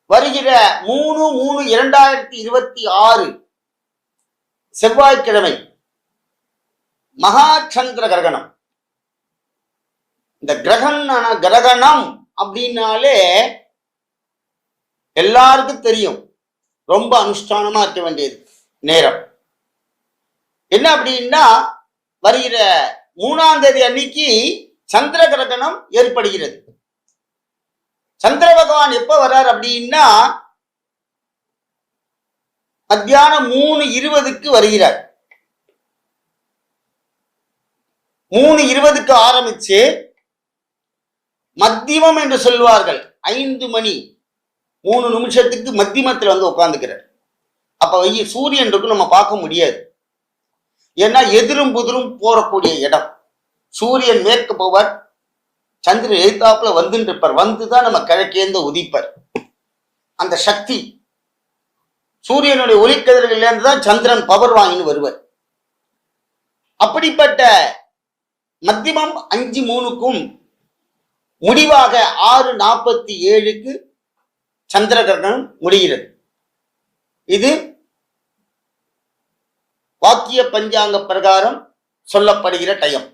வருகிற 3/3/2026 செவ்வாய்க்கிழமை மகா சந்திர கிரகணம். இந்த கிரகணம் அப்படின்னாலே எல்லாருக்கும் தெரியும், ரொம்ப அனுஷ்டானமா இருக்க வேண்டியது நேரம். என்ன அப்படின்னா, வருகிற 3ஆம் தேதி அன்னைக்கு சந்திர கிரகணம் ஏற்படுகிறது. சந்திர பகவான் எப்ப வர்றார் அப்படின்னா, மத்தியானம் 3:20க்கு வருகிறார். 3:20க்கு ஆரம்பிச்சு மத்தியமம் என்று சொல்வார்கள் 5 மணி 3 நிமிஷத்துக்கு மத்தியமத்தில் வந்து உட்கார்ந்துக்கிறார். அப்ப சூரியன் இருக்கு நம்ம பார்க்க முடியாது. ஏன்னா எதிரும் புதிரும் போறக்கூடிய இடம். சூரியன் மேற்கு போவார், சந்திரன் எழுத்தாப்புல வந்துட்டு இருப்பார். வந்துதான் நம்ம கிழக்கேந்து உதிப்பார். அந்த சக்தி சூரியனுடைய ஒளிக்கதிர்கள் இருந்துதான் சந்திரன் பவர் வாங்கின்னு வருவார். அப்படிப்பட்ட மத்தியமம் 5:03க்கும் முடிவாக 6:47க்கு சந்திர கிரகணம் முடிகிறது. இது வாக்கிய பஞ்சாங்க பிரகாரம் சொல்லப்படுகிற டைம்.